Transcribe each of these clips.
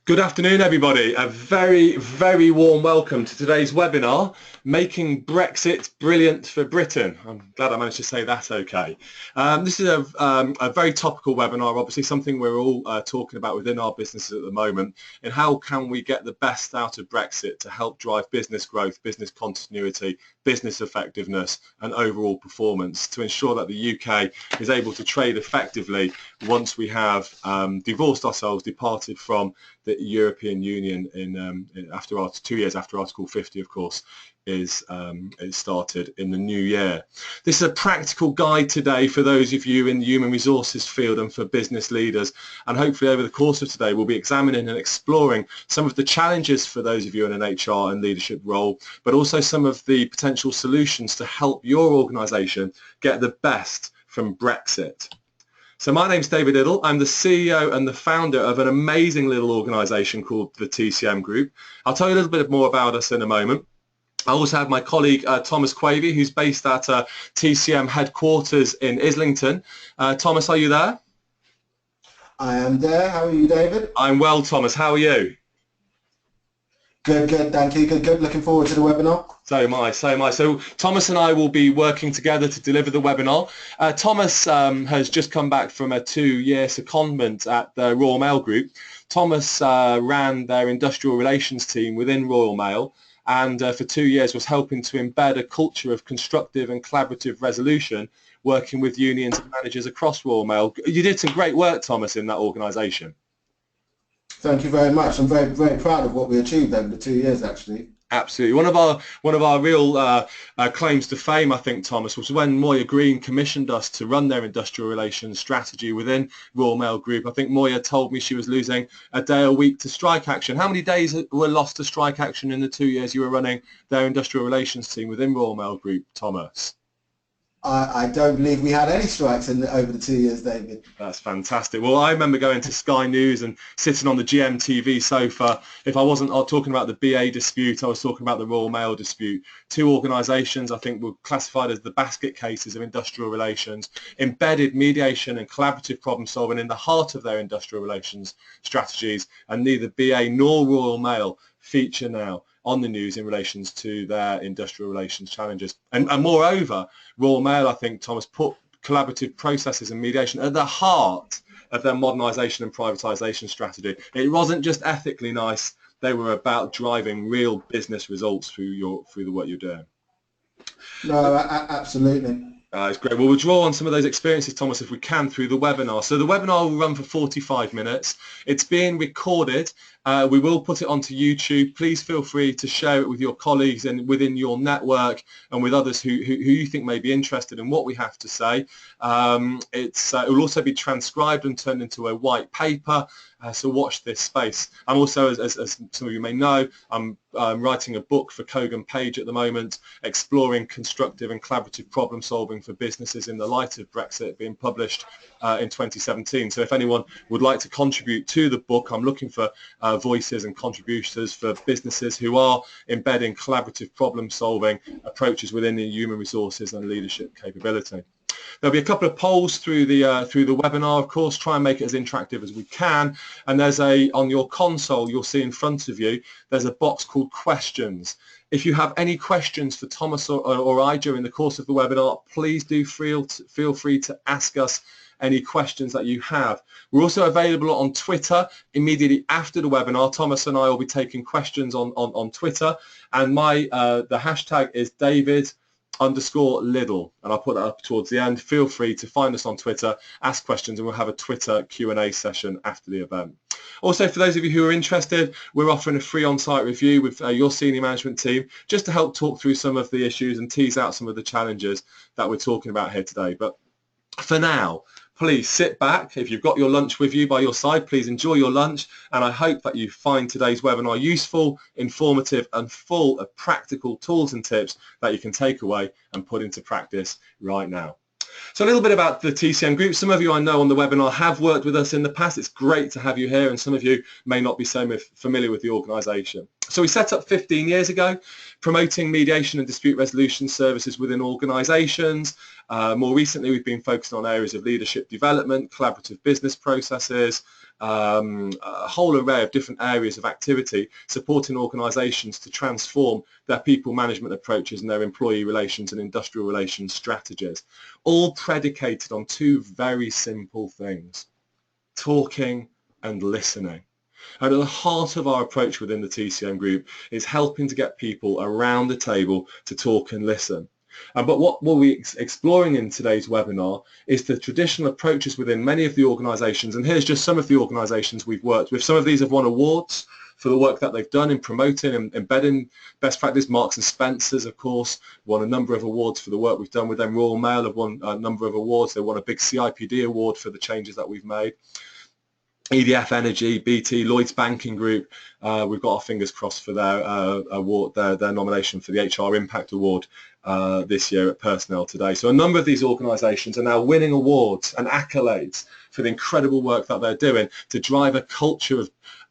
Good afternoon, everybody. A very, very warm welcome to today's webinar, Making Brexit Brilliant for Britain. I'm glad I managed to say that okay. This is a very topical webinar, obviously something we're all talking about within our businesses at the moment, and how can we get the best out of Brexit to help drive business growth, business continuity, business effectiveness and overall performance to ensure that the UK is able to trade effectively once we have divorced ourselves, departed from the European Union after 2 years after Article 50, of course, is started in the new year. This is a practical guide today for those of you in the human resources field and for business leaders, and hopefully over the course of today we'll be examining and exploring some of the challenges for those of you in an HR and leadership role, but also some of the potential solutions to help your organisation get the best from Brexit. So my name's David Iddle. I'm the CEO and the founder of an amazing little organisation called the TCM Group. I'll tell you a little bit more about us in a moment. I also have my colleague Thomas Quavey, who's based at TCM headquarters in Islington. Thomas, are you there? I am there. How are you, David? I'm well, Thomas. How are you? Good, thank you. Good. Looking forward to the webinar. So am I. So Thomas and I will be working together to deliver the webinar. Thomas has just come back from a 2-year secondment at the Royal Mail Group. Thomas ran their industrial relations team within Royal Mail, and for 2 years was helping to embed a culture of constructive and collaborative resolution, working with unions and managers across Royal Mail. You did some great work, Thomas, in that organisation. Thank you very much. I'm very, very proud of what we achieved over the 2 years, actually. Absolutely. One of our real claims to fame, I think, Thomas, was when Moya Green commissioned us to run their industrial relations strategy within Royal Mail Group. I think Moya told me she was losing a day a week to strike action. How many days were lost to strike action in the 2 years you were running their industrial relations team within Royal Mail Group, Thomas? I don't believe we had any strikes over the 2 years, David. That's fantastic. Well, I remember going to Sky News and sitting on the GMTV sofa. If I wasn't talking about the BA dispute, I was talking about the Royal Mail dispute. Two organisations I think were classified as the basket cases of industrial relations, embedded mediation and collaborative problem solving in the heart of their industrial relations strategies, and neither BA nor Royal Mail feature now on the news in relation to their industrial relations challenges. And moreover, Royal Mail, I think, Thomas, put collaborative processes and mediation at the heart of their modernisation and privatisation strategy. It wasn't just ethically nice, they were about driving real business results through the work you're doing. No, absolutely. It's great. Well, we'll draw on some of those experiences, Thomas, if we can, through the webinar. So the webinar will run for 45 minutes. It's being recorded. We will put it onto YouTube. Please feel free to share it with your colleagues and within your network and with others who you think may be interested in what we have to say. It will also be transcribed and turned into a white paper. So watch this space. I'm also, as some of you may know, I'm writing a book for Kogan Page at the moment, exploring constructive and collaborative problem solving for businesses in the light of Brexit, being published in 2017. So if anyone would like to contribute to the book, I'm looking for voices and contributors for businesses who are embedding collaborative problem solving approaches within the human resources and leadership capability. There'll be a couple of polls through the webinar, of course. Try and make it as interactive as we can. And there's on your console, you'll see in front of you, there's a box called questions. If you have any questions for Thomas or I during the course of the webinar, please do feel free to ask us any questions that you have. We're also available on Twitter immediately after the webinar. Thomas and I will be taking questions on Twitter, and the hashtag is David_Liddle, and I'll put that up towards the end. Feel free to find us on Twitter, ask questions, and we'll have a Twitter Q&A session after the event. Also, for those of you who are interested, we're offering a free on-site review with your senior management team, just to help talk through some of the issues and tease out some of the challenges that we're talking about here today. But for now, please sit back. If you've got your lunch with you by your side, please enjoy your lunch, and I hope that you find today's webinar useful, informative and full of practical tools and tips that you can take away and put into practice right now. So a little bit about the TCM Group. Some of you I know on the webinar have worked with us in the past. It's great to have you here, and some of you may not be so familiar with the organisation. So we set up 15 years ago, promoting mediation and dispute resolution services within organisations. More recently, we've been focused on areas of leadership development, collaborative business processes, a whole array of different areas of activity, supporting organisations to transform their people management approaches and their employee relations and industrial relations strategies, all predicated on two very simple things: talking and listening. And at the heart of our approach within the TCM Group is helping to get people around the table to talk and listen. But what we'll be exploring in today's webinar is the traditional approaches within many of the organisations, and here's just some of the organisations we've worked with. Some of these have won awards for the work that they've done in promoting and embedding best practice. Marks and Spencer's, of course, won a number of awards for the work we've done with them. Royal Mail have won a number of awards. They won a big CIPD award for the changes that we've made. EDF Energy, BT, Lloyds Banking Group, we've got our fingers crossed for their award, their nomination for the HR Impact Award this year at Personnel Today. So a number of these organisations are now winning awards and accolades for the incredible work that they're doing to drive a culture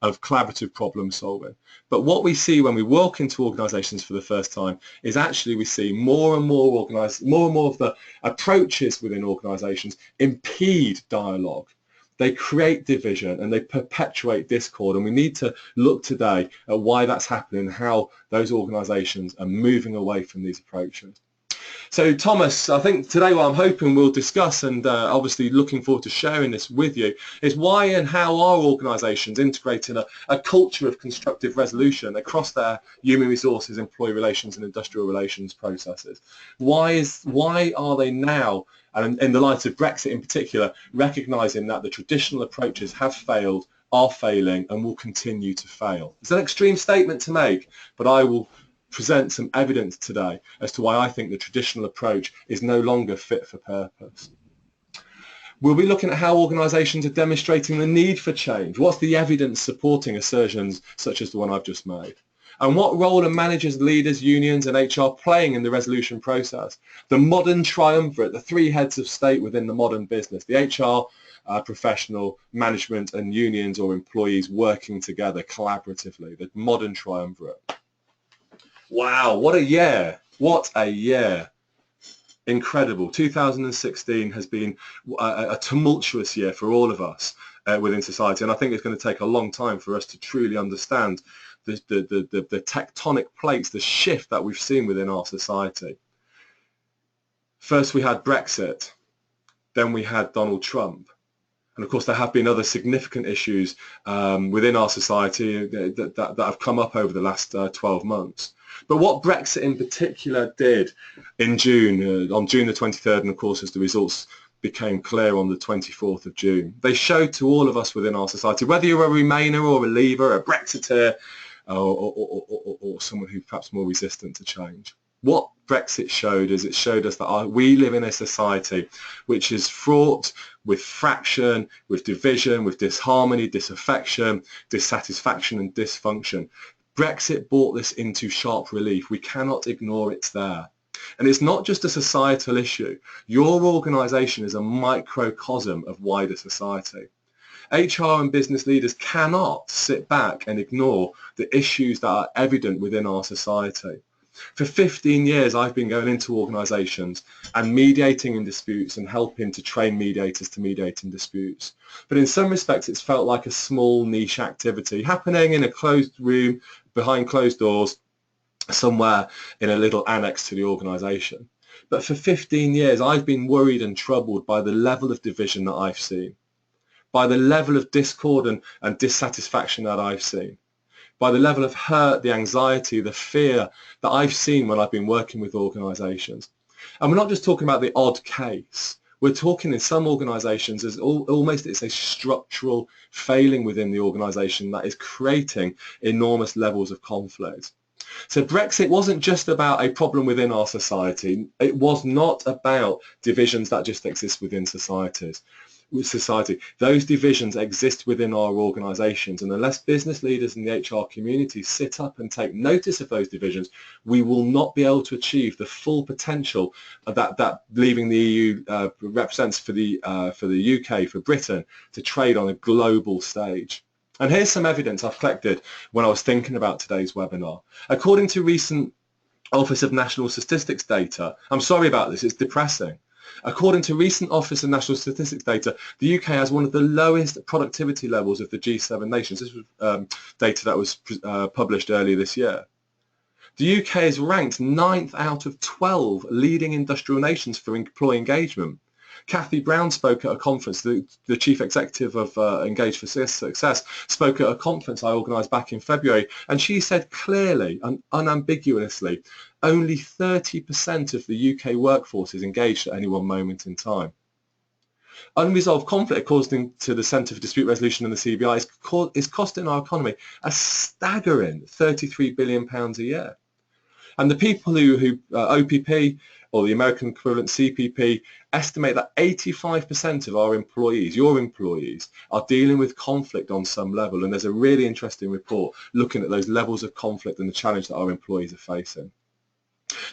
of collaborative problem solving. But what we see when we walk into organisations for the first time is actually we see more and more of the approaches within organisations impede dialogue. They create division and they perpetuate discord, and we need to look today at why that's happening and how those organisations are moving away from these approaches. So Thomas, I think today what I'm hoping we'll discuss, and obviously looking forward to sharing this with you, is why and how are organisations integrating a culture of constructive resolution across their human resources, employee relations and industrial relations processes. Why are they now, and in the light of Brexit in particular, recognising that the traditional approaches have failed, are failing and will continue to fail? It's an extreme statement to make, but I will present some evidence today as to why I think the traditional approach is no longer fit for purpose. We'll be looking at how organisations are demonstrating the need for change. What's the evidence supporting assertions such as the one I've just made? And what role are managers, leaders, unions and HR playing in the resolution process? The modern triumvirate, the three heads of state within the modern business, the HR professional, management and unions or employees working together collaboratively, the modern triumvirate. Wow, what a year. What a year. Incredible. 2016 has been a tumultuous year for all of us within society, and I think it's going to take a long time for us to truly understand the tectonic plates, the shift that we've seen within our society. First we had Brexit, then we had Donald Trump. And of course there have been other significant issues within our society that have come up over the last 12 months. But what Brexit in particular did in June, on June the 23rd, and of course as the results became clear on the 24th of June, they showed to all of us within our society, whether you're a Remainer or a Leaver, a Brexiteer, or someone who's perhaps more resistant to change. What Brexit showed is it showed us that we live in a society which is fraught with fraction, with division, with disharmony, disaffection, dissatisfaction and dysfunction. Brexit brought this into sharp relief. We cannot ignore it's there. And it's not just a societal issue. Your organisation is a microcosm of wider society. HR and business leaders cannot sit back and ignore the issues that are evident within our society. For 15 years I've been going into organisations and mediating in disputes and helping to train mediators to mediate in disputes. But in some respects it's felt like a small niche activity happening in a closed room behind closed doors somewhere in a little annex to the organisation. But for 15 years I've been worried and troubled by the level of division that I've seen, by the level of discord and dissatisfaction that I've seen, by the level of hurt, the anxiety, the fear that I've seen when I've been working with organisations. And we're not just talking about the odd case. We're talking in some organisations as almost it's a structural failing within the organisation that is creating enormous levels of conflict. So Brexit wasn't just about a problem within our society. It was not about divisions that just exist within societies. Those divisions exist within our organisations, and unless business leaders in the HR community sit up and take notice of those divisions, we will not be able to achieve the full potential that leaving the EU represents for the UK, for Britain, to trade on a global stage. And here's some evidence I've collected when I was thinking about today's webinar. According to recent Office of National Statistics data, I'm sorry about this, it's depressing. According to recent Office of National Statistics data, the UK has one of the lowest productivity levels of the G7 nations. This was data that was published earlier this year. The UK is ranked 9th out of 12 leading industrial nations for employee engagement. Kathy Brown spoke at a conference, the chief executive of Engage for Success, spoke at a conference I organised back in February, and she said clearly and unambiguously, only 30% of the UK workforce is engaged at any one moment in time. Unresolved conflict, according to the Centre for Dispute Resolution and the CBI, is costing our economy a staggering £33 billion a year. And the people who OPP, or the American equivalent CPP, estimate that 85% of our employees, your employees, are dealing with conflict on some level. And there's a really interesting report looking at those levels of conflict and the challenge that our employees are facing.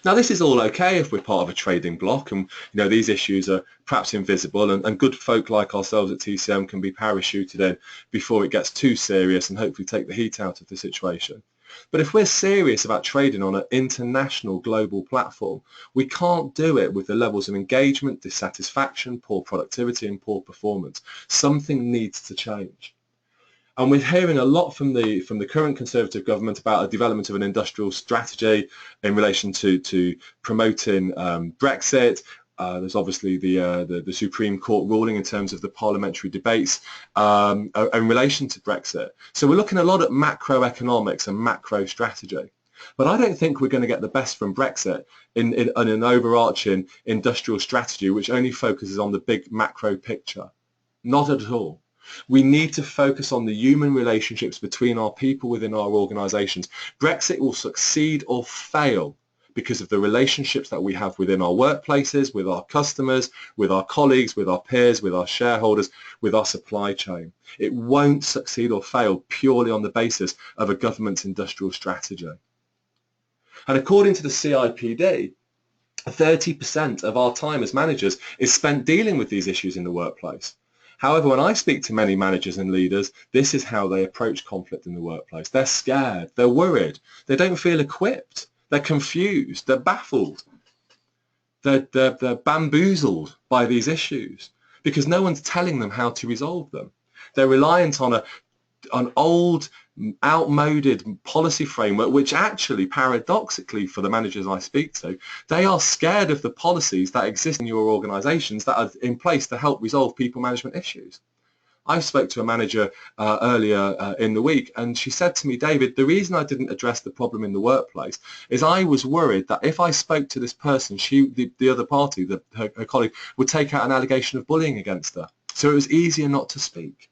Now, this is all okay if we're part of a trading bloc and these issues are perhaps invisible and good folk like ourselves at TCM can be parachuted in before it gets too serious and hopefully take the heat out of the situation. But if we're serious about trading on an international global platform, we can't do it with the levels of engagement, dissatisfaction, poor productivity and poor performance. Something needs to change. And we're hearing a lot from the current Conservative government about a development of an industrial strategy in relation to promoting Brexit. There's obviously the Supreme Court ruling in terms of the parliamentary debates in relation to Brexit. So we're looking a lot at macroeconomics and macro strategy. But I don't think we're going to get the best from Brexit in an overarching industrial strategy which only focuses on the big macro picture. Not at all. We need to focus on the human relationships between our people within our organisations. Brexit will succeed or fail because of the relationships that we have within our workplaces, with our customers, with our colleagues, with our peers, with our shareholders, with our supply chain. It won't succeed or fail purely on the basis of a government's industrial strategy. And according to the CIPD, 30% of our time as managers is spent dealing with these issues in the workplace. However, when I speak to many managers and leaders, this is how they approach conflict in the workplace. They're scared, they're worried, they don't feel equipped, they're confused, they're baffled, they're bamboozled by these issues because no one's telling them how to resolve them. They're reliant on an old, outmoded policy framework, which actually, paradoxically, for the managers I speak to, they are scared of the policies that exist in your organisations that are in place to help resolve people management issues. I spoke to a manager earlier in the week, and she said to me, David, the reason I didn't address the problem in the workplace is I was worried that if I spoke to this person, the other party, her colleague, would take out an allegation of bullying against her. So it was easier not to speak.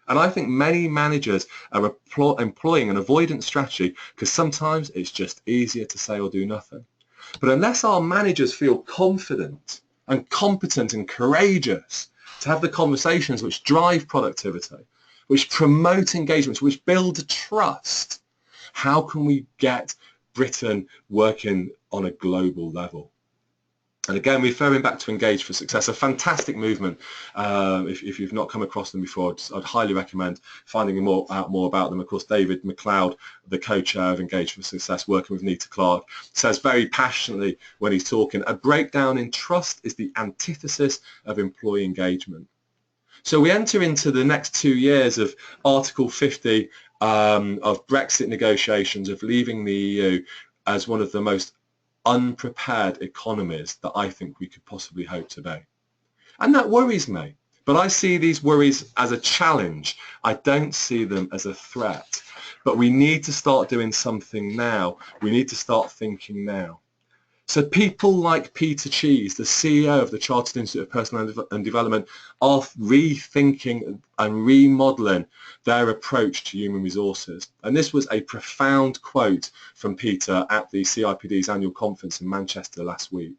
And I think many managers are employing an avoidance strategy because sometimes it's just easier to say or do nothing. But unless our managers feel confident and competent and courageous to have the conversations which drive productivity, which promote engagement, which build trust, how can we get Britain working on a global level? And again, referring back to Engage for Success, a fantastic movement. If you've not come across them before, I'd highly recommend finding out more about them. Of course, David McLeod, the co-chair of Engage for Success, working with Nita Clark, says very passionately when he's talking, a breakdown in trust is the antithesis of employee engagement. So we enter into the next 2 years of Article 50 of Brexit negotiations, of leaving the EU as one of the most unprepared economies that I think we could possibly hope to be. And that worries me, but I see these worries as a challenge. I don't see them as a threat, but we need to start doing something now. We need to start thinking now. So people like Peter Cheese, the CEO of the Chartered Institute of Personnel and Development, are rethinking and remodelling their approach to human resources. And this was a profound quote from Peter at the CIPD's annual conference in Manchester last week.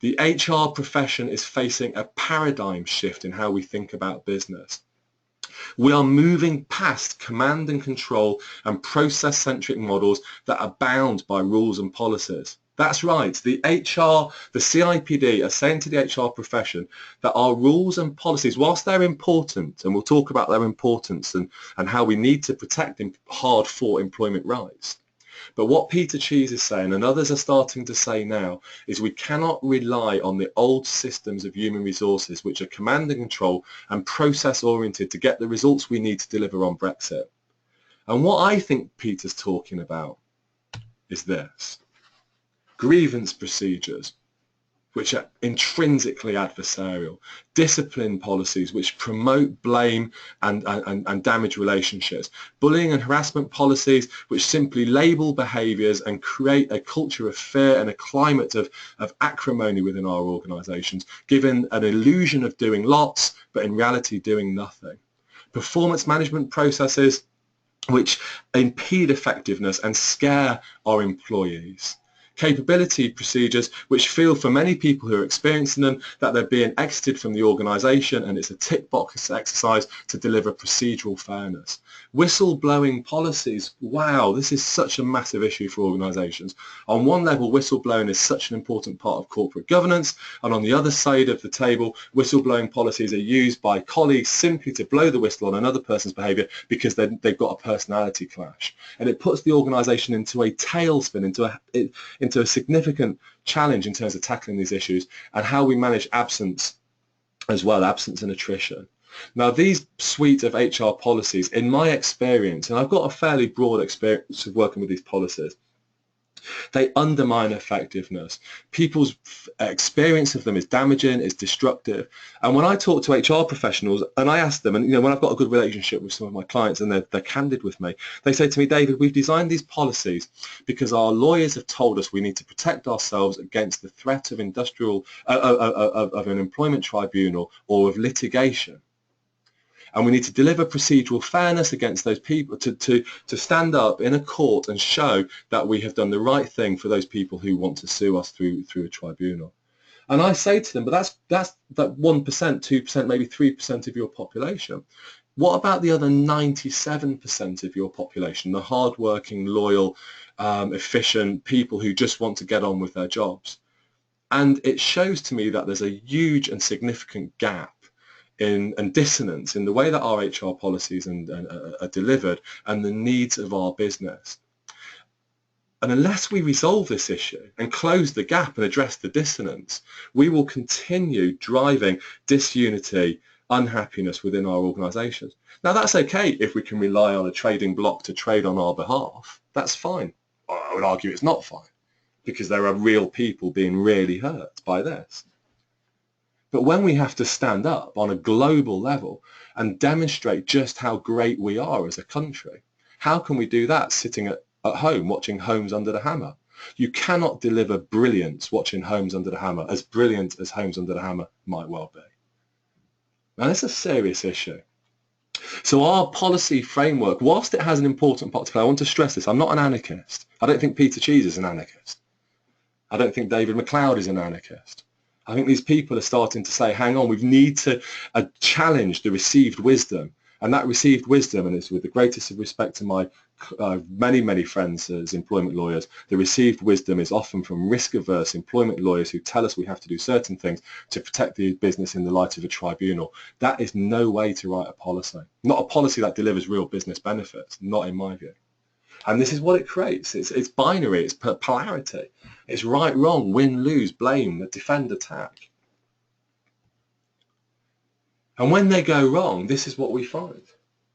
The HR profession is facing a paradigm shift in how we think about business. We are moving past command and control and process-centric models that are bound by rules and policies. That's right. The CIPD are saying to the HR profession that our rules and policies, whilst they're important, and we'll talk about their importance and how we need to protect hard-fought employment rights, but what Peter Cheese is saying, and others are starting to say now, is we cannot rely on the old systems of human resources, which are command and control and process-oriented, to get the results we need to deliver on Brexit. And what I think Peter's talking about is this: grievance procedures, which are intrinsically adversarial, discipline policies which promote blame and damage relationships, bullying and harassment policies which simply label behaviours and create a culture of fear and a climate of acrimony within our organisations, giving an illusion of doing lots, but in reality doing nothing. Performance management processes which impede effectiveness and scare our employees. Capability procedures which feel for many people who are experiencing them that they're being exited from the organisation, and it's a tick box exercise to deliver procedural fairness. Whistleblowing policies, wow, this is such a massive issue for organisations. On one level, whistleblowing is such an important part of corporate governance, and on the other side of the table, whistleblowing policies are used by colleagues simply to blow the whistle on another person's behaviour because they've got a personality clash. And it puts the organisation into a tailspin, into a significant challenge in terms of tackling these issues and how we manage absence as well, absence and attrition. Now, these suite of HR policies, in my experience, and I've got a fairly broad experience of working with these policies, they undermine effectiveness. People's experience of them is damaging, is destructive. And when I talk to HR professionals and I ask them, and when I've got a good relationship with some of my clients and they're candid with me, they say to me, David, we've designed these policies because our lawyers have told us we need to protect ourselves against the threat of of an employment tribunal or of litigation. And we need to deliver procedural fairness against those people, to stand up in a court and show that we have done the right thing for those people who want to sue us through a tribunal. And I say to them, but that's that 1%, 2%, maybe 3% of your population. What about the other 97% of your population, the hardworking, loyal, efficient people who just want to get on with their jobs? And it shows to me that there's a huge and significant gap and dissonance in the way that our HR policies are delivered and the needs of our business. And unless we resolve this issue and close the gap and address the dissonance, we will continue driving disunity, unhappiness within our organisations. Now, that's okay if we can rely on a trading bloc to trade on our behalf. That's fine. I would argue it's not fine because there are real people being really hurt by this. But when we have to stand up on a global level and demonstrate just how great we are as a country, how can we do that sitting at home watching Homes Under the Hammer? You cannot deliver brilliance watching Homes Under the Hammer, as brilliant as Homes Under the Hammer might well be. Now, it's a serious issue. So our policy framework, whilst it has an important part to play, I want to stress this, I'm not an anarchist. I don't think Peter Cheese is an anarchist. I don't think David McLeod is an anarchist. I think these people are starting to say, hang on, we need to challenge the received wisdom. And that received wisdom, and it's with the greatest of respect to my many friends as employment lawyers, the received wisdom is often from risk-averse employment lawyers who tell us we have to do certain things to protect the business in the light of a tribunal. That is no way to write a policy. Not a policy that delivers real business benefits, not in my view. And this is what it creates. It's binary, it's polarity. It's right, wrong, win, lose, blame, defend, attack. And when they go wrong, this is what we find.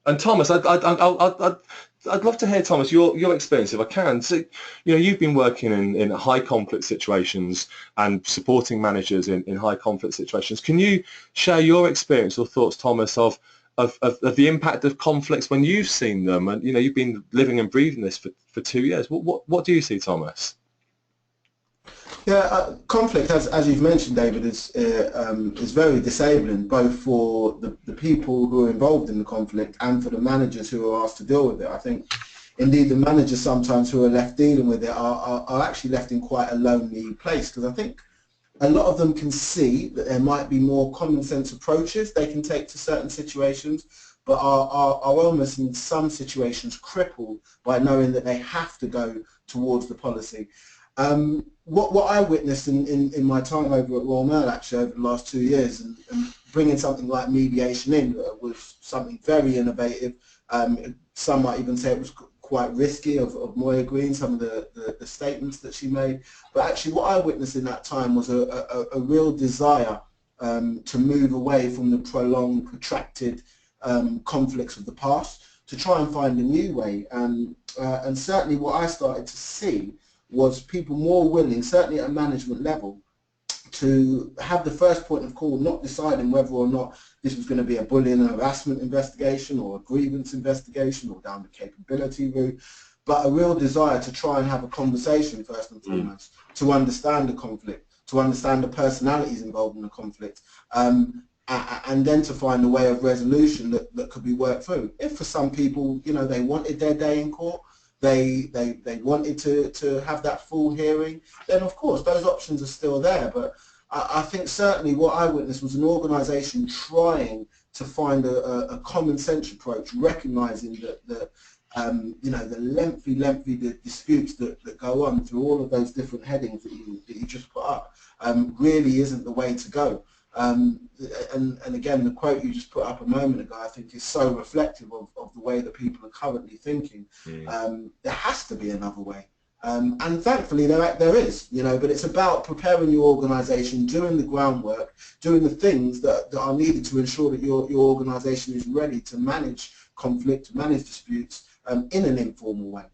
And Thomas, I'd love to hear, Thomas, your experience, if I can. So, you've been working in high conflict situations and supporting managers in high conflict situations. Can you share your experience or thoughts, Thomas, of the impact of conflicts when you've seen them? And you've been living and breathing this for 2 years. What do you see, Thomas? Yeah, conflict, as you've mentioned, David, is very disabling, both for the people who are involved in the conflict and for the managers who are asked to deal with it. I think, indeed, the managers sometimes who are left dealing with it are actually left in quite a lonely place, because I think a lot of them can see that there might be more common sense approaches they can take to certain situations, but are almost in some situations crippled by knowing that they have to go towards the policy. What I witnessed in my time over at Royal Mail, actually, over the last 2 years, and bringing something like mediation in was something very innovative. Some might even say it was quite risky of Moya Green, some of the statements that she made. But actually what I witnessed in that time was a real desire to move away from the prolonged, protracted conflicts of the past, to try and find a new way. And certainly what I started to see was people more willing, certainly at a management level, to have the first point of call, not deciding whether or not this was going to be a bullying and harassment investigation or a grievance investigation or down the capability route, but a real desire to try and have a conversation first and foremost, to understand the conflict, to understand the personalities involved in the conflict, and then to find a way of resolution that could be worked through. If for some people, you know, they wanted their day in court, they wanted to have that full hearing, then of course those options are still there. But I think certainly what I witnessed was an organisation trying to find a common sense approach, recognising that you know, the lengthy disputes that go on through all of those different headings that you just put up really isn't the way to go. And again, the quote you just put up a moment ago, I think is so reflective of the way that people are currently thinking. There has to be another way. And thankfully there is, you know, but it's about preparing your organisation, doing the groundwork, doing the things that are needed to ensure that your organisation is ready to manage conflict, manage disputes in an informal way.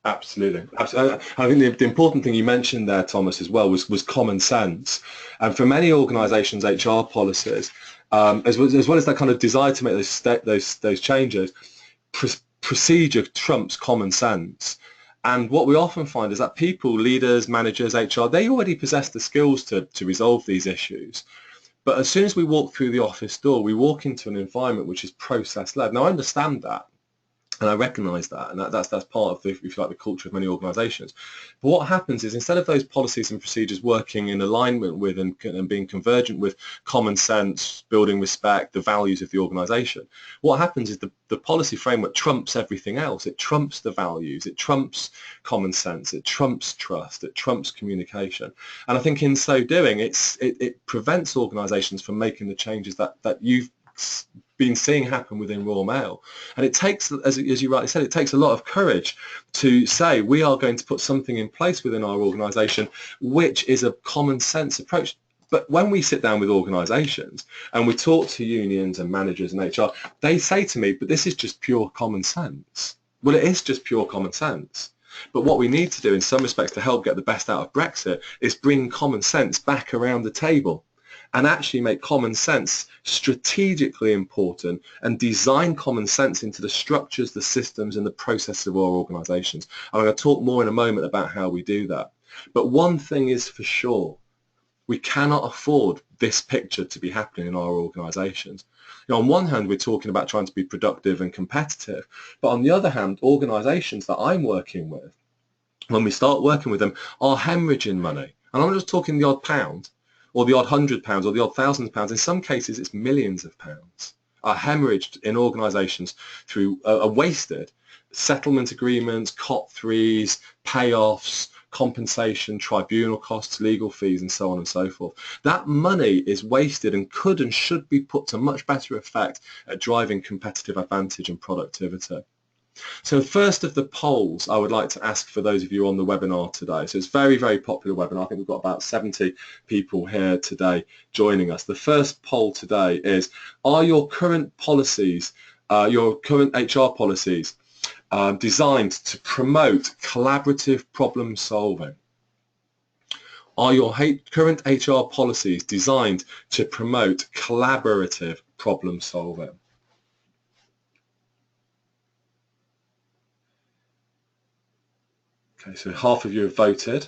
Absolutely. I think the important thing you mentioned there, Thomas, as well, was common sense. And for many organisations, HR policies, as well as that kind of desire to make those changes, procedure trumps common sense. And what we often find is that people, leaders, managers, HR, they already possess the skills to resolve these issues. But as soon as we walk through the office door, we walk into an environment which is process-led. Now, I understand that. And I recognise that, and that's part of the, if you like, the culture of many organisations. But what happens is, instead of those policies and procedures working in alignment with and being convergent with common sense, building respect, the values of the organisation, what happens is the policy framework trumps everything else. It trumps the values, it trumps common sense, it trumps trust, it trumps communication. And I think in so doing, it prevents organisations from making the changes that you've been seeing happen within Royal Mail. And it takes, as you rightly said, it takes a lot of courage to say we are going to put something in place within our organisation which is a common sense approach. But when we sit down with organisations and we talk to unions and managers and HR, they say to me, but this is just pure common sense. Well, it is just pure common sense. But what we need to do in some respects to help get the best out of Brexit is bring common sense back around the table and actually make common sense strategically important and design common sense into the structures, the systems and the processes of our organisations. I'm going to talk more in a moment about how we do that. But one thing is for sure, we cannot afford this picture to be happening in our organisations. You know, on one hand, we're talking about trying to be productive and competitive, but on the other hand, organisations that I'm working with, when we start working with them, are hemorrhaging money. And I'm not just talking the odd pound, or the odd £100 or the odd £1,000s. In some cases, it's millions of pounds are hemorrhaged in organisations through wasted settlement agreements, COT3s, payoffs, compensation, tribunal costs, legal fees, and so on and so forth. That money is wasted and could and should be put to much better effect at driving competitive advantage and productivity. So the first of the polls I would like to ask for those of you on the webinar today. So it's a very, very popular webinar. I think we've got about 70 people here today joining us. The first poll today is, are your current policies, your current HR policies, designed to promote collaborative problem solving? Are your current HR policies designed to promote collaborative problem solving? Okay, so half of you have voted.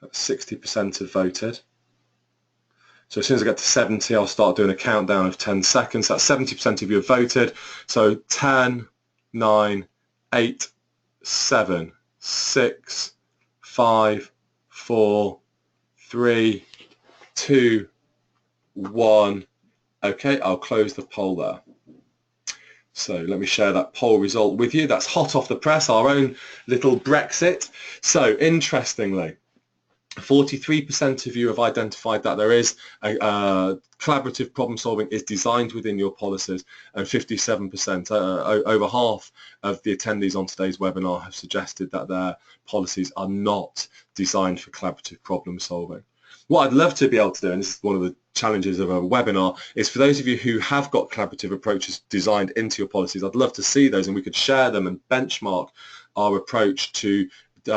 60% have voted. So as soon as I get to 70, I'll start doing a countdown of 10 seconds. That's 70% of you have voted. So 10, 9, 8, 7, 6, 5, 4, 3, 2, 1. Okay, I'll close the poll there. So let me share that poll result with you. That's hot off the press, our own little Brexit. So interestingly, 43% of you have identified that there is collaborative problem solving is designed within your policies, and 57%, over half of the attendees on today's webinar have suggested that their policies are not designed for collaborative problem solving. What I'd love to be able to do, and this is one of the challenges of a webinar, is for those of you who have got collaborative approaches designed into your policies, I'd love to see those and we could share them and benchmark our approach to HR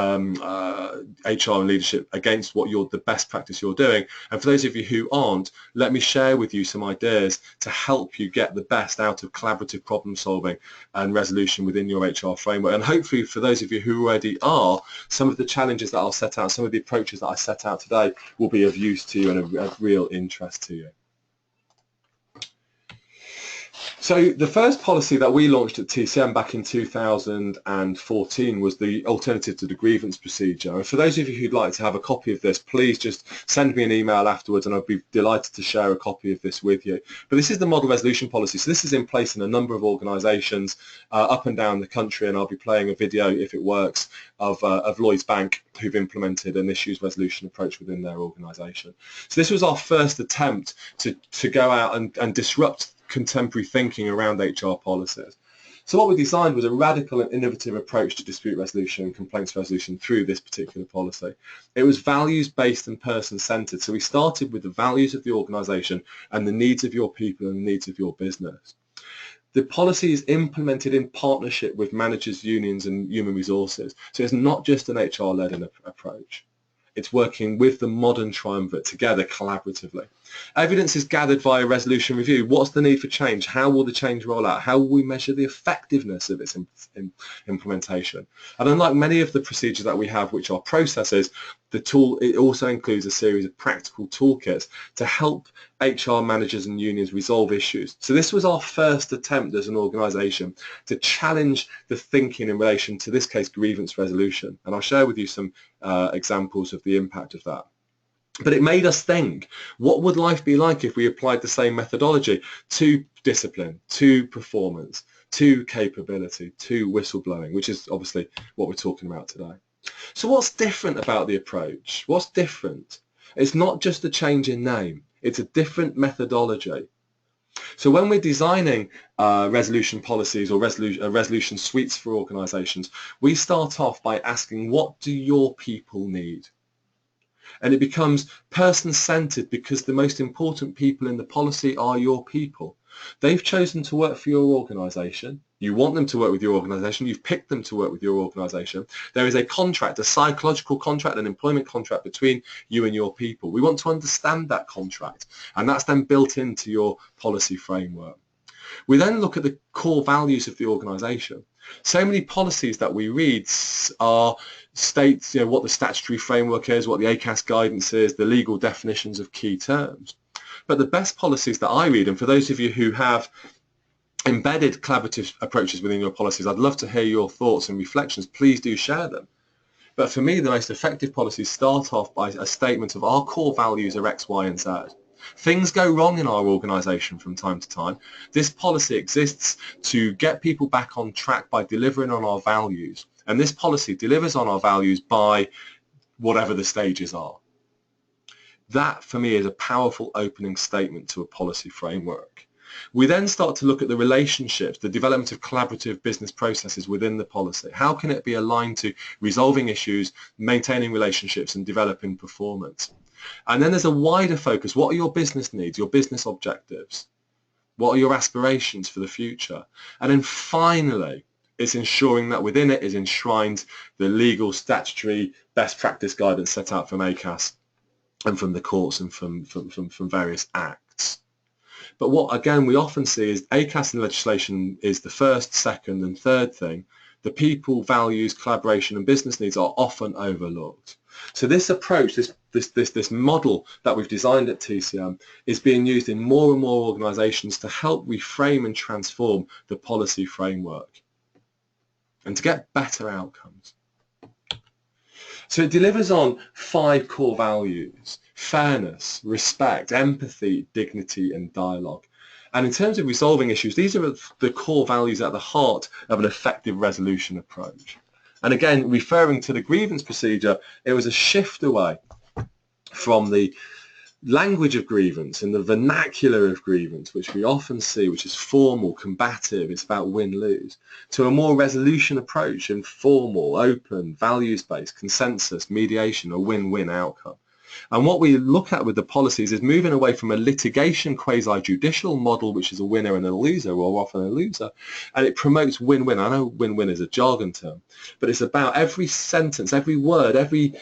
and leadership against what the best practice you're doing. And for those of you who aren't, let me share with you some ideas to help you get the best out of collaborative problem solving and resolution within your HR framework. And hopefully for those of you who already are, some of the challenges that I'll set out, some of the approaches that I set out today will be of use to you and of real interest to you. So the first policy that we launched at TCM back in 2014 was the alternative to the grievance procedure. And for those of you who'd like to have a copy of this, please just send me an email afterwards and I'll be delighted to share a copy of this with you. But this is the model resolution policy. So this is in place in a number of organisations up and down the country, and I'll be playing a video, if it works, of Lloyds Bank, who've implemented an issues resolution approach within their organisation. So this was our first attempt to go out and disrupt contemporary thinking around HR policies. So what we designed was a radical and innovative approach to dispute resolution and complaints resolution through this particular policy. It was values-based and person-centred. So we started with the values of the organisation and the needs of your people and the needs of your business. The policy is implemented in partnership with managers, unions and human resources. So it's not just an HR-led approach. It's working with the modern triumvirate together collaboratively. Evidence is gathered via resolution review. What's the need for change? How will the change roll out? How will we measure the effectiveness of its implementation? And unlike many of the procedures that we have, which are processes, the tool, it also includes a series of practical toolkits to help HR managers and unions resolve issues. So this was our first attempt as an organisation to challenge the thinking in relation to, this case, grievance resolution. And I'll share with you some examples of the impact of that. But it made us think, what would life be like if we applied the same methodology to discipline, to performance, to capability, to whistleblowing, which is obviously what we're talking about today. So what's different about the approach? What's different? It's not just a change in name, it's a different methodology. So when we're designing resolution policies or resolution suites for organisations, we start off by asking, what do your people need? And it becomes person-centred because the most important people in the policy are your people. They've chosen to work for your organisation. You want them to work with your organisation. You've picked them to work with your organisation. There is a contract, a psychological contract, an employment contract between you and your people. We want to understand that contract, and that's then built into your policy framework. We then look at the core values of the organisation. So many policies that we read state what the statutory framework is, what the ACAS guidance is, the legal definitions of key terms. But the best policies that I read, and for those of you who have embedded collaborative approaches within your policies, I'd love to hear your thoughts and reflections. Please do share them. But for me, the most effective policies start off by a statement of our core values are X, Y, and Z. Things go wrong in our organisation from time to time. This policy exists to get people back on track by delivering on our values. And this policy delivers on our values by whatever the stages are. That, for me, is a powerful opening statement to a policy framework. We then start to look at the relationships, the development of collaborative business processes within the policy. How can it be aligned to resolving issues, maintaining relationships, and developing performance? And then there's a wider focus. What are your business needs, your business objectives? What are your aspirations for the future? And then finally, it's ensuring that within it is enshrined the legal, statutory, best practice guidance set out from ACAS and from the courts and from various acts. But what, again, we often see is ACAS and legislation is the first, second and third thing. The people, values, collaboration and business needs are often overlooked. So this approach, this model that we've designed at TCM is being used in more and more organisations to help reframe and transform the policy framework and to get better outcomes. So it delivers on 5 core values: fairness, respect, empathy, dignity and dialogue. And in terms of resolving issues, these are the core values at the heart of an effective resolution approach. And again, referring to the grievance procedure, it was a shift away from the language of grievance and the vernacular of grievance, which we often see, which is formal, combative, it's about win-lose, to a more resolution approach, informal, open, values-based, consensus, mediation, a win-win outcome. And what we look at with the policies is moving away from a litigation quasi-judicial model, which is a winner and a loser, or often a loser, and it promotes win-win. I know win-win is a jargon term, but it's about every sentence, every word, every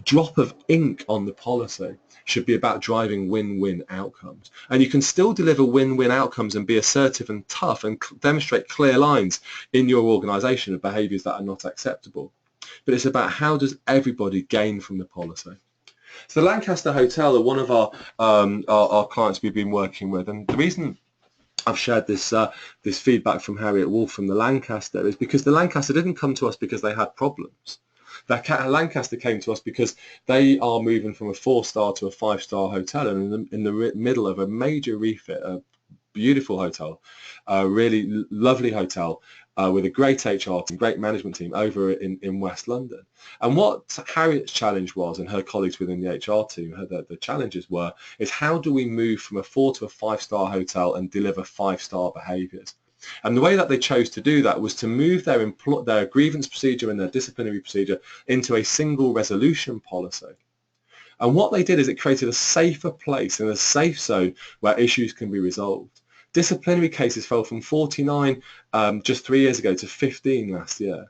drop of ink on the policy should be about driving win-win outcomes. And you can still deliver win-win outcomes and be assertive and tough and demonstrate clear lines in your organisation of behaviours that are not acceptable. But it's about how does everybody gain from the policy. So the Lancaster Hotel are one of our clients we've been working with, and the reason I've shared this this feedback from Harriet Wolf from the Lancaster is because the Lancaster didn't come to us because they had problems. Lancaster came to us because they are moving from a 4-star to a 5-star hotel, and in the middle of a major refit, a beautiful hotel, a really lovely hotel with a great HR team, great management team over in West London. And what Harriet's challenge was, and her colleagues within the HR team, the challenges were, is how do we move from a 4 to a 5-star hotel and deliver 5-star behaviours? And the way that they chose to do that was to move their grievance procedure and their disciplinary procedure into a single resolution policy. And what they did is it created a safer place and a safe zone where issues can be resolved. Disciplinary cases fell from 49 just 3 years ago to 15 last year.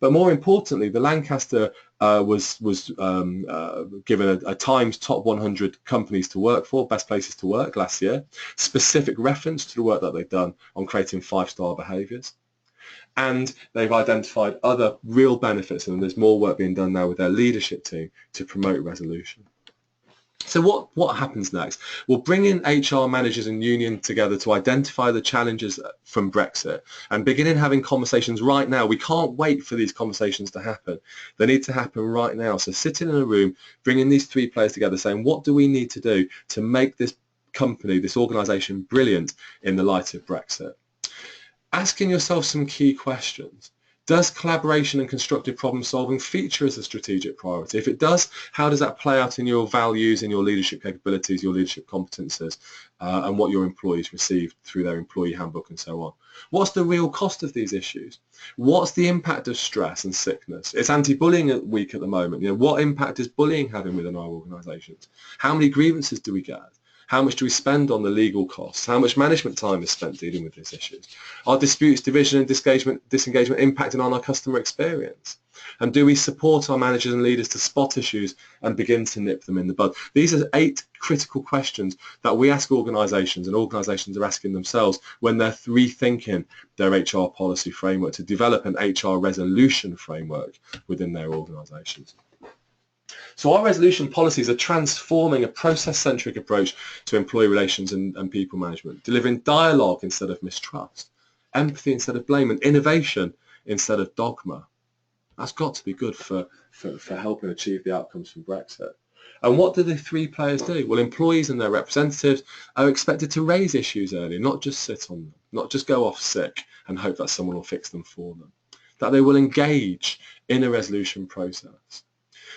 But more importantly, the Lancaster was given a Times Top 100 companies to work for, best places to work last year, specific reference to the work that they've done on creating 5-star behaviours. And they've identified other real benefits, and there's more work being done now with their leadership team to promote resolution. So what happens next? We'll bring in HR managers and union together to identify the challenges from Brexit and beginning having conversations right now. We can't wait for these conversations to happen. They need to happen right now. So sitting in a room, bringing these 3 players together, saying what do we need to do to make this company, this organisation brilliant in the light of Brexit? Asking yourself some key questions. Does collaboration and constructive problem solving feature as a strategic priority? If it does, how does that play out in your values, in your leadership capabilities, your leadership competences, and what your employees receive through their employee handbook and so on? What's the real cost of these issues? What's the impact of stress and sickness? It's anti-bullying week at the moment. What impact is bullying having within our organisations? How many grievances do we get? How much do we spend on the legal costs? How much management time is spent dealing with these issues? Are disputes, division and disengagement impacting on our customer experience? And do we support our managers and leaders to spot issues and begin to nip them in the bud? These are 8 critical questions that we ask organisations, and organisations are asking themselves when they're rethinking their HR policy framework to develop an HR resolution framework within their organisations. So our resolution policies are transforming a process-centric approach to employee relations and people management, delivering dialogue instead of mistrust, empathy instead of blame, and innovation instead of dogma. That's got to be good for helping achieve the outcomes from Brexit. And what do the 3 players do? Well, employees and their representatives are expected to raise issues early, not just sit on them, not just go off sick and hope that someone will fix them for them, that they will engage in a resolution process.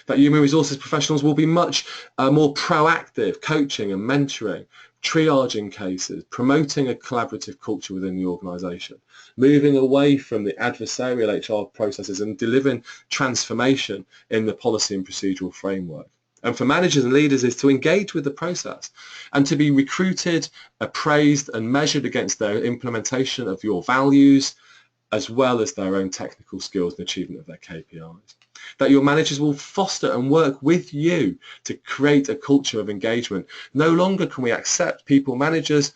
That human resources professionals will be much more proactive, coaching and mentoring, triaging cases, promoting a collaborative culture within the organisation, moving away from the adversarial HR processes and delivering transformation in the policy and procedural framework. And for managers and leaders is to engage with the process and to be recruited, appraised and measured against their implementation of your values as well as their own technical skills and achievement of their KPIs. That your managers will foster and work with you to create a culture of engagement. No longer can we accept managers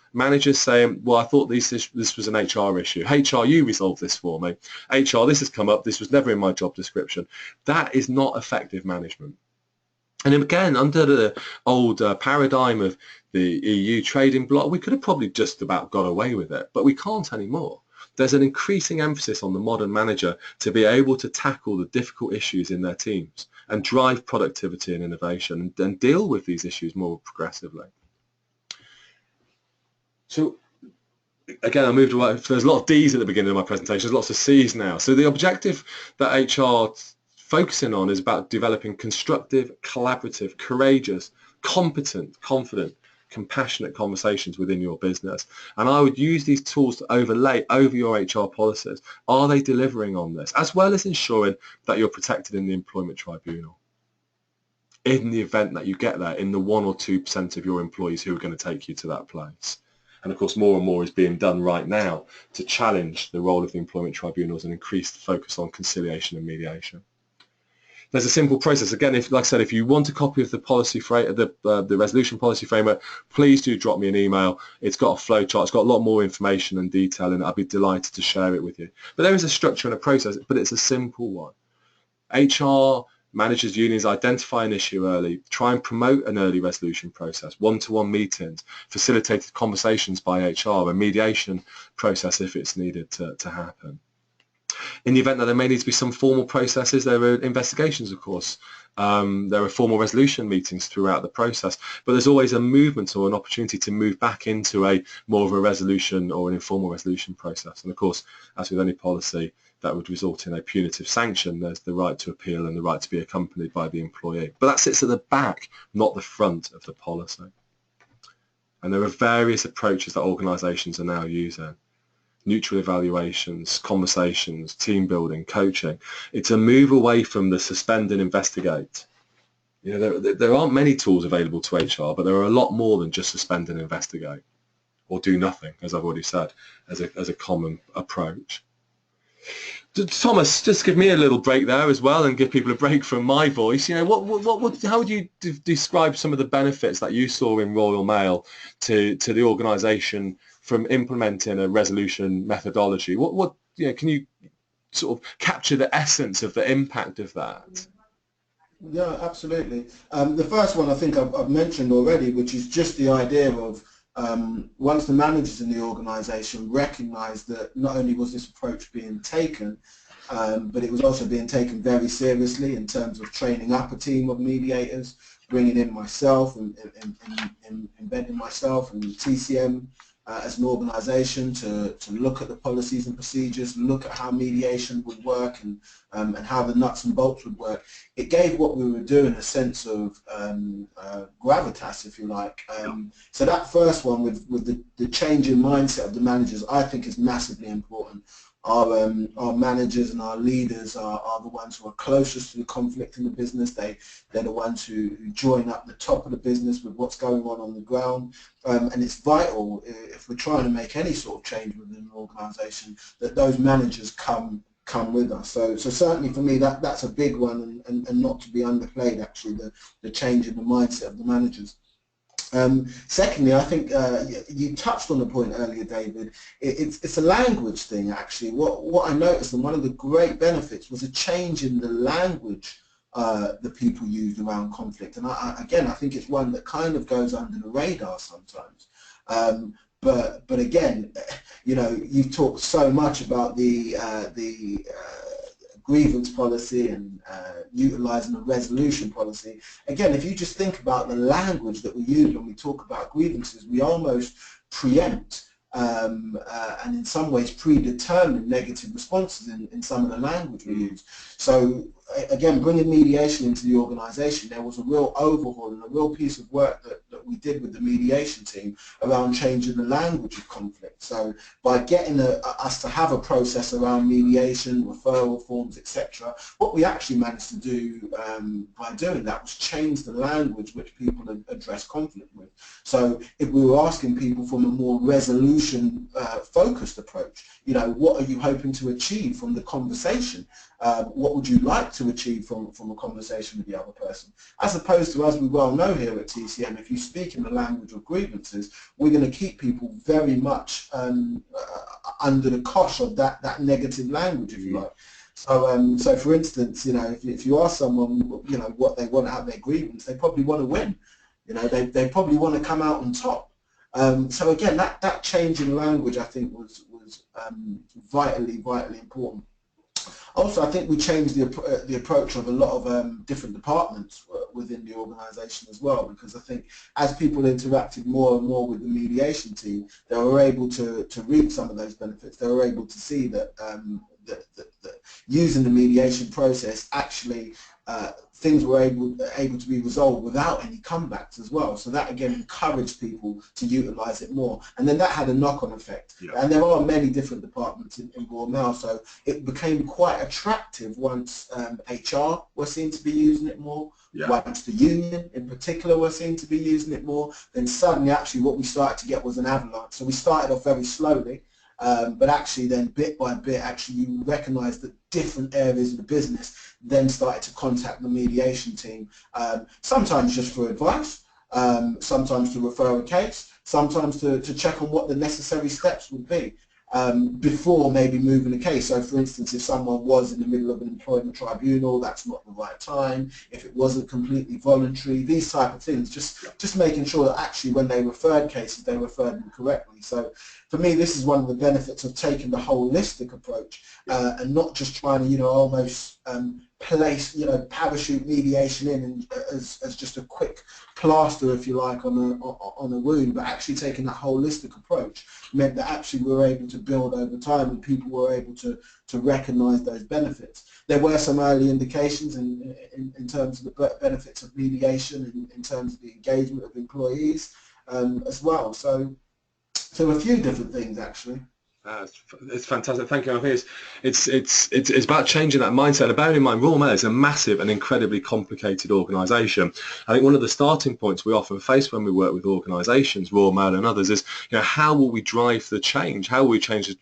saying, well, I thought this was an HR issue. HR, you resolve this for me. HR, this has come up. This was never in my job description. That is not effective management. And again, under the old paradigm of the EU trading bloc, we could have probably just about got away with it, but we can't anymore. There's an increasing emphasis on the modern manager to be able to tackle the difficult issues in their teams and drive productivity and innovation and deal with these issues more progressively. So again, I moved away. There's a lot of D's at the beginning of my presentation. There's lots of C's now. So the objective that HR focusing on is about developing constructive, collaborative, courageous, competent, confident, compassionate conversations within your business. And I would use these tools to overlay over your HR policies. Are they delivering on this? As well as ensuring that you're protected in the employment tribunal, in the event that you get there, in the 1 or 2% of your employees who are going to take you to that place. And of course, more and more is being done right now to challenge the role of the employment tribunals and increase the focus on conciliation and mediation. There's a simple process. Again, if, like I said, if you want a copy of the policy the resolution policy framework, please do drop me an email. It's got a flow chart. It's got a lot more information and detail, and I'd be delighted to share it with you. But there is a structure and a process, but it's a simple one. HR managers, unions identify an issue early, try and promote an early resolution process, one-to-one meetings, facilitated conversations by HR, a mediation process if it's needed to happen. In the event that there may need to be some formal processes, there are investigations, of course. There are formal resolution meetings throughout the process, but there's always a movement or an opportunity to move back into a more of a resolution or an informal resolution process. And of course, as with any policy that would result in a punitive sanction, there's the right to appeal and the right to be accompanied by the employee. But that sits at the back, not the front of the policy. And there are various approaches that organisations are now using. Neutral evaluations, conversations, team building, coaching. It's a move away from the suspend and investigate. You know, there aren't many tools available to HR, but there are a lot more than just suspend and investigate or do nothing, as I've already said, as a common approach. Thomas, just give me a little break there as well, and give people a break from my voice. You know, how would you describe some of the benefits that you saw in Royal Mail to the organisation from implementing a resolution methodology? You know, can you sort of capture the essence of the impact of that? Yeah, absolutely. The first one I think I've mentioned already, which is just the idea of once the managers in the organisation recognised that not only was this approach being taken, but it was also being taken very seriously in terms of training up a team of mediators, bringing in myself and embedding myself and TCM as an organisation to look at the policies and procedures, look at how mediation would work and how the nuts and bolts would work. It gave what we were doing a sense of gravitas, if you like. So that first one with the change in mindset of the managers, I think is massively important. Our managers and our leaders are the ones who are closest to the conflict in the business. They're the ones who join up the top of the business with what's going on the ground. And it's vital, if we're trying to make any sort of change within an organisation, that those managers come with us. So certainly for me, that's a big one, and not to be underplayed, actually, the change in the mindset of the managers. Secondly, I think you touched on the point earlier, David. It's a language thing, actually. What I noticed, and one of the great benefits, was a change in the language that people used around conflict. And again, I think it's one that kind of goes under the radar sometimes. But again, you know, you've talked so much about the grievance policy and utilising a resolution policy. Again, if you just think about the language that we use when we talk about grievances, we almost preempt and in some ways predetermine negative responses in some of the language we use. So again, bringing mediation into the organisation, there was a real overhaul and a real piece of work that we did with the mediation team around changing the language of conflict. So by getting us to have a process around mediation, referral forms, etc., what we actually managed to do by doing that was change the language which people address conflict with. So if we were asking people from a more resolution focused approach, you know, what are you hoping to achieve from the conversation? What would you like to achieve from a conversation with the other person? As opposed to, as we well know here at TCM, if you speak in the language of grievances, we're going to keep people very much under the cosh of that negative language, if you like. So, so for instance, you know, if you ask someone, you know, what they want out of their grievance, they probably want to win. You know, they probably want to come out on top. So again, that change in language, I think, was vitally important. Also, I think we changed the approach of a lot of different departments within the organisation as well, because I think as people interacted more and more with the mediation team, they were able to reap some of those benefits. They were able to see that, that using the mediation process actually things were able to be resolved without any comebacks as well. So that again encouraged people to utilise it more, and then that had a knock-on effect. Yeah. And there are many different departments in Royal Mail, so it became quite attractive once HR were seen to be using it more. Yeah. Once the union in particular were seen to be using it more, then suddenly actually what we started to get was an avalanche. So we started off very slowly. But actually then bit by bit, actually you recognise that different areas of the business then started to contact the mediation team, sometimes just for advice, sometimes to refer a case, sometimes to check on what the necessary steps would be before maybe moving a case. So for instance, if someone was in the middle of an employment tribunal, that's not the right time. If it wasn't completely voluntary, these type of things, just making sure that actually when they referred cases, they referred them correctly. So for me, this is one of the benefits of taking the holistic approach and not just trying to, almost place, parachute mediation in as just a quick plaster, if you like, on a wound, but actually taking that holistic approach meant that actually we were able to build over time and people were able to recognise those benefits. There were some early indications in terms of the benefits of mediation, in terms of the engagement of employees as well. So a few different things actually. It's fantastic. Thank you. I think it's about changing that mindset. And bearing in mind, Royal Mail is a massive and incredibly complicated organisation. I think one of the starting points we often face when we work with organisations, Royal Mail and others, is how will we drive the change? How will we change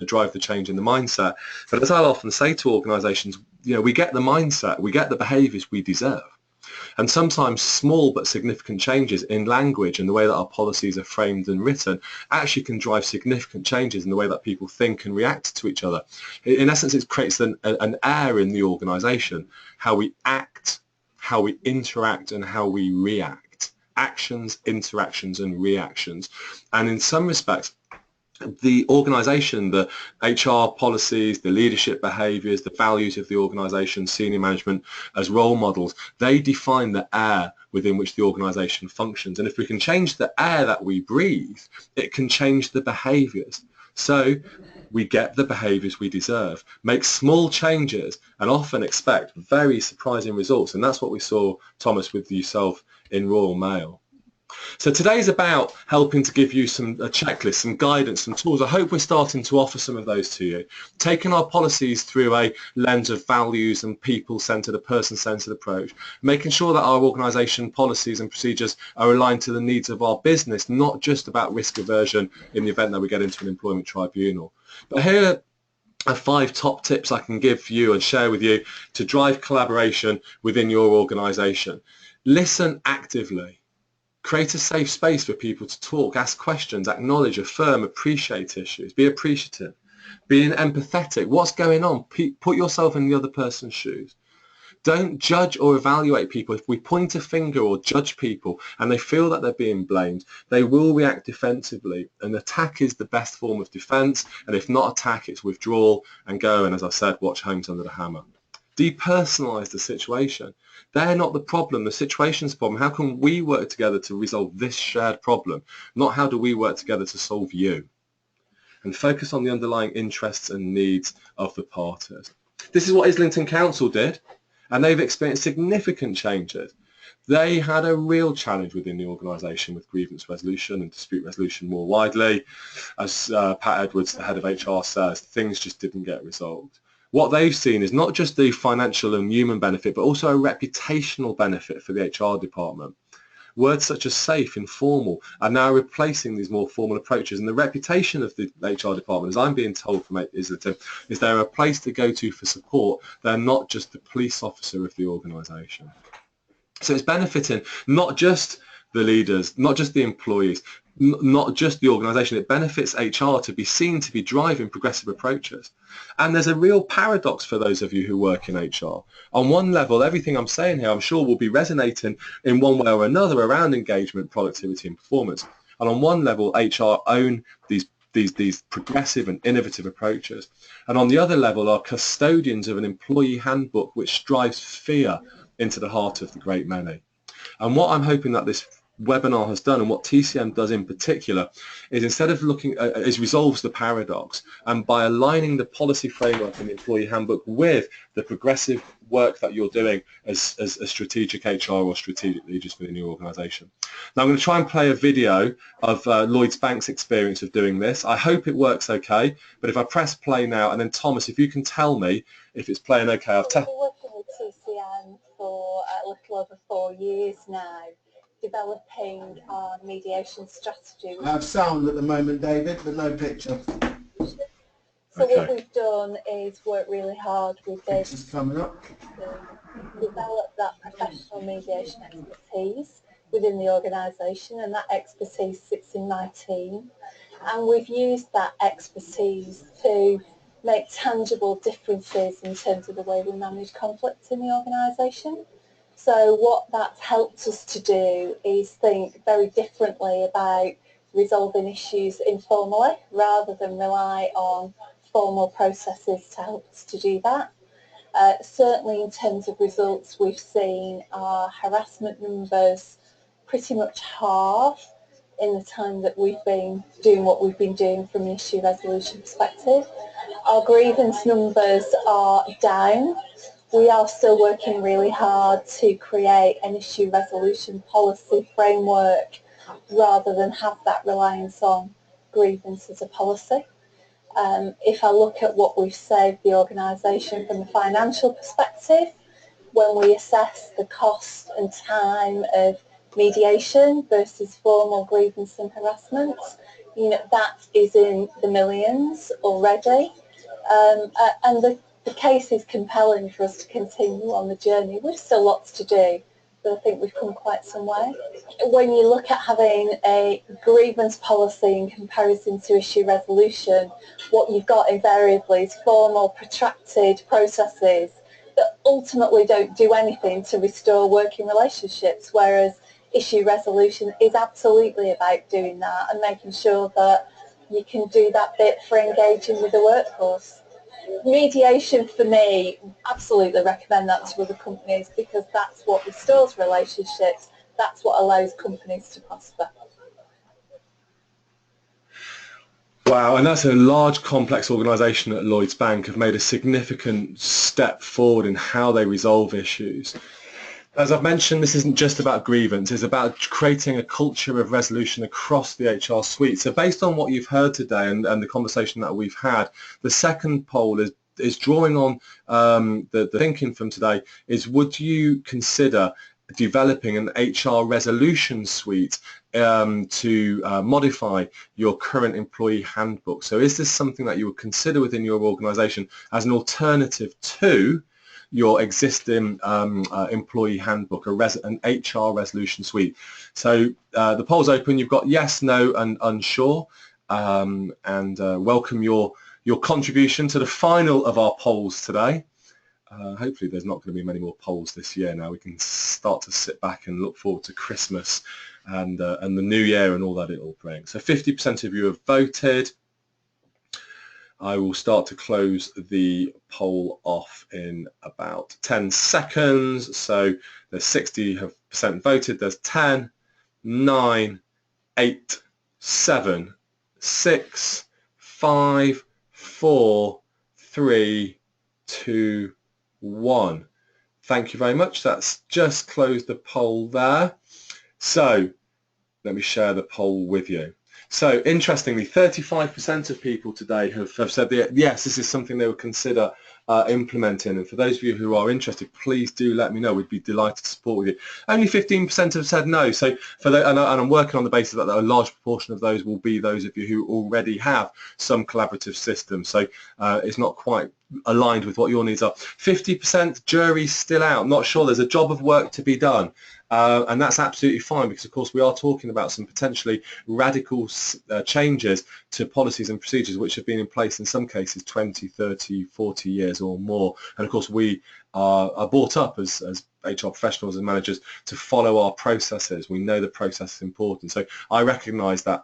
drive the change in the mindset? But as I often say to organisations, we get the mindset, we get the behaviours we deserve. And sometimes small but significant changes in language and the way that our policies are framed and written actually can drive significant changes in the way that people think and react to each other. In essence, it creates an air in the organisation, how we act, how we interact and how we react. Actions, interactions and reactions. And in some respects, the organisation, the HR policies, the leadership behaviours, the values of the organisation, senior management as role models, they define the air within which the organisation functions. And if we can change the air that we breathe, it can change the behaviours. So we get the behaviours we deserve, make small changes and often expect very surprising results. And that's what we saw, Thomas, with yourself in Royal Mail. So today's about helping to give you a checklist, some guidance, some tools. I hope we're starting to offer some of those to you. Taking our policies through a lens of values and people-centred, a person-centred approach, making sure that our organisation policies and procedures are aligned to the needs of our business, not just about risk aversion in the event that we get into an employment tribunal. But here are 5 top tips I can give you and share with you to drive collaboration within your organisation. Listen actively. Create a safe space for people to talk, ask questions, acknowledge, affirm, appreciate issues, be appreciative, being empathetic. What's going on? Put yourself in the other person's shoes. Don't judge or evaluate people. If we point a finger or judge people and they feel that they're being blamed, they will react defensively. And attack is the best form of defence. And if not attack, it's withdrawal and go. And as I said, watch Homes Under the Hammer. Depersonalise the situation. They're not the problem, the situation's the problem. How can we work together to resolve this shared problem? Not how do we work together to solve you? And focus on the underlying interests and needs of the parties. This is what Islington Council did, and they've experienced significant changes. They had a real challenge within the organisation with grievance resolution and dispute resolution more widely. As Pat Edwards, the head of HR, says, things just didn't get resolved. What they've seen is not just the financial and human benefit, but also a reputational benefit for the HR department. Words such as safe, informal are now replacing these more formal approaches. And the reputation of the HR department, as I'm being told from Islington, is they're a place to go to for support. They're not just the police officer of the organisation. So it's benefiting not just the leaders, not just the employees, not just the organisation. It benefits HR to be seen to be driving progressive approaches. And there's a real paradox for those of you who work in HR. On one level, everything I'm saying here, I'm sure will be resonating in one way or another around engagement, productivity and performance. And on one level, HR own these progressive and innovative approaches. And on the other level are custodians of an employee handbook which drives fear, into the heart of the great many. And what I'm hoping that this webinar has done, and what TCM does in particular, is instead of looking is resolves the paradox, and by aligning the policy framework and the employee handbook with the progressive work that you're doing as a strategic HR or strategic leaders within your organisation. Now I'm going to try and play a video of Lloyds Bank's experience of doing this. I hope it works okay, but if I press play now, and then Thomas, if you can tell me if it's playing okay. I've been working with TCM for a little over 4 years now, developing our mediation strategy. I have sound at the moment, David, but no picture. So what we've done is work really hard with this Picture's coming up. to develop that professional mediation expertise within the organisation, and that expertise sits in my team. And we've used that expertise to make tangible differences in terms of the way we manage conflict in the organisation. So what that's helped us to do is think very differently about resolving issues informally rather than rely on formal processes to help us to do that. Certainly in terms of results, we've seen our harassment numbers pretty much halve in the time that we've been doing what we've been doing from an issue resolution perspective. Our grievance numbers are down. We are still working really hard to create an issue resolution policy framework rather than have that reliance on grievance as a policy. If I look at what we've saved the organisation from a financial perspective, when we assess the cost and time of mediation versus formal grievance and harassment, you know, that is in the millions already. And the case is compelling for us to continue on the journey. We've still lots to do, but I think we've come quite some way. When you look at having a grievance policy in comparison to issue resolution, what you've got invariably is formal, protracted processes that ultimately don't do anything to restore working relationships, whereas issue resolution is absolutely about doing that and making sure that you can do that bit for engaging with the workforce. Mediation, for me, absolutely recommend that to other companies because that's what restores relationships, that's what allows companies to prosper. Wow, and that's a large, complex organisation at Lloyds Bank have made a significant step forward in how they resolve issues. As I've mentioned, this isn't just about grievance, it's about creating a culture of resolution across the HR suite. So based on what you've heard today and the conversation that we've had, the second poll is drawing on the thinking from today is, would you consider developing an HR resolution suite to modify your current employee handbook? So is this something that you would consider within your organisation as an alternative to your existing employee handbook, an HR resolution suite? So the poll's open. You've got yes, no and unsure, and welcome your contribution to the final of our polls today. Hopefully there's not going to be many more polls this year now. We can start to sit back and look forward to Christmas and the new year and all that it will bring. So 50% of you have voted. I will start to close the poll off in about 10 seconds. So there's 60% voted. There's 10, 9, 8, 7, 6, 5, 4, 3, 2, 1. Thank you very much. That's just closed the poll there. So let me share the poll with you. So interestingly, 35% of people today have said that yes, this is something they would consider implementing. And for those of you who are interested, please do let me know. We'd be delighted to support with you. Only 15% have said no. So for the, and I'm working on the basis that a large proportion of those will be those of you who already have some collaborative system. So it's not quite aligned with what your needs are. 50% jury's still out. Not sure. There's a job of work to be done. And that's absolutely fine because, of course, we are talking about some potentially radical changes to policies and procedures which have been in place in some cases 20, 30, 40 years or more. And, of course, we are brought up as HR professionals and managers to follow our processes. We know the process is important. So I recognise that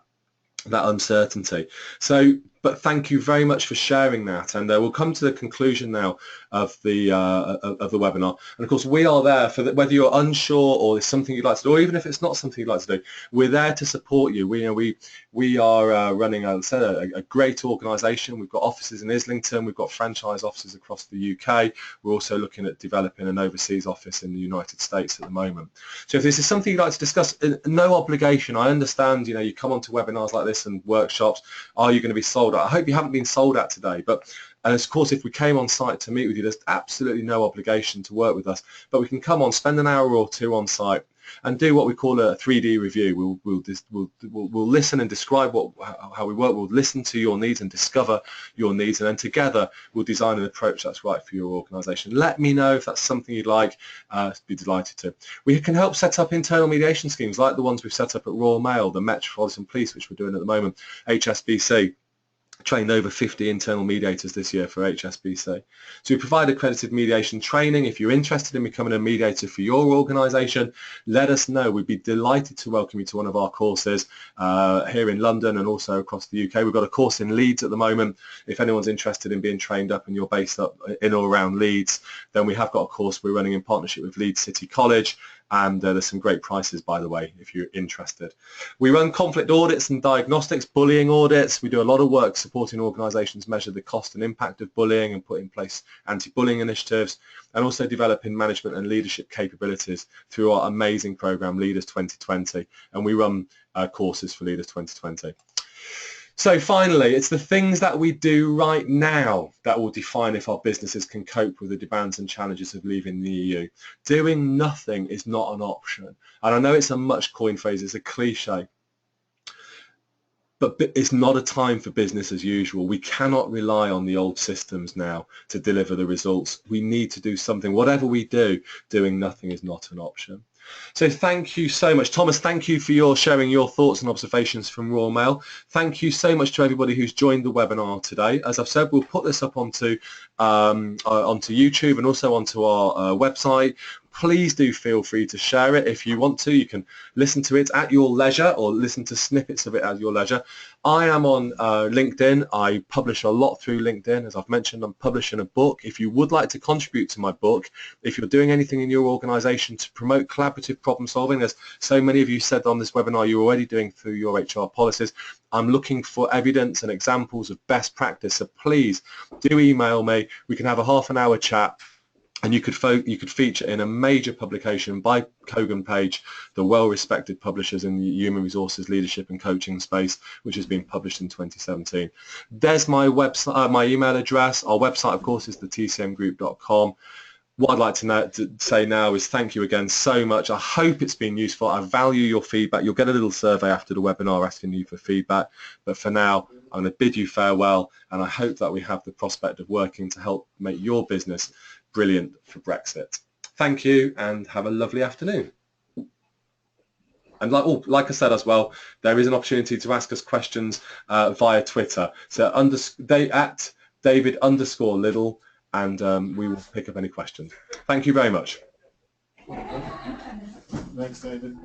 uncertainty. So But thank you very much for sharing that, and we'll come to the conclusion now of the webinar. And of course, we are there for whether you're unsure or it's something you'd like to do, or even if it's not something you'd like to do, we're there to support you. We are running a great organisation. We've got offices in Islington, we've got franchise offices across the UK. We're also looking at developing an overseas office in the United States at the moment. So if this is something you'd like to discuss, no obligation. I understand, you come onto webinars like this and workshops. Are you going to be sold out? I hope you haven't been sold out today, but and of course, if we came on site to meet with you, there's absolutely no obligation to work with us, but we can come on, spend an hour or two on site and do what we call a 3D review. We'll listen and describe how we work. We'll listen to your needs and discover your needs, and then together we'll design an approach that's right for your organisation. Let me know if that's something you'd like. Be delighted to. We can help set up internal mediation schemes like the ones we've set up at Royal Mail, the Metropolitan Police, which we're doing at the moment, HSBC. Trained over 50 internal mediators this year for HSBC. So we provide accredited mediation training. If you're interested in becoming a mediator for your organisation, let us know. We'd be delighted to welcome you to one of our courses here in London and also across the UK. We've got a course in Leeds at the moment. If anyone's interested in being trained up and you're based up in or around Leeds, then we have got a course we're running in partnership with Leeds City College. And there's some great prices, by the way, if you're interested. We run conflict audits and diagnostics, bullying audits. We do a lot of work supporting organisations measure the cost and impact of bullying and put in place anti-bullying initiatives, and also developing management and leadership capabilities through our amazing programme, Leaders 2020. And we run courses for Leaders 2020. So finally, it's the things that we do right now that will define if our businesses can cope with the demands and challenges of leaving the EU. Doing nothing is not an option. And I know it's a much coined phrase, it's a cliche, but it's not a time for business as usual. We cannot rely on the old systems now to deliver the results. We need to do something. Whatever we do, doing nothing is not an option. So thank you so much. Thomas, thank you for sharing your thoughts and observations from Royal Mail. Thank you so much to everybody who's joined the webinar today. As I've said, we'll put this up onto YouTube and also onto our website. Please do feel free to share it. If you want to, you can listen to it at your leisure or listen to snippets of it at your leisure. I am on LinkedIn. I publish a lot through LinkedIn. As I've mentioned, I'm publishing a book. If you would like to contribute to my book, if you're doing anything in your organisation to promote collaborative problem solving, as so many of you said on this webinar you're already doing through your HR policies, I'm looking for evidence and examples of best practice. So please do email me. We can have a half an hour chat. And you could feature in a major publication by Kogan Page, the well-respected publishers in the human resources, leadership and coaching space, which has been published in 2017. There's my website, my email address. Our website, of course, is the tcmgroup.com. What I'd like to say now is thank you again so much. I hope it's been useful. I value your feedback. You'll get a little survey after the webinar asking you for feedback. But for now, I'm going to bid you farewell, and I hope that we have the prospect of working to help make your business brilliant for Brexit. Thank you and have a lovely afternoon. And like I said as well, there is an opportunity to ask us questions via Twitter. So at David_Liddle, and we will pick up any questions. Thank you very much. Thanks, David.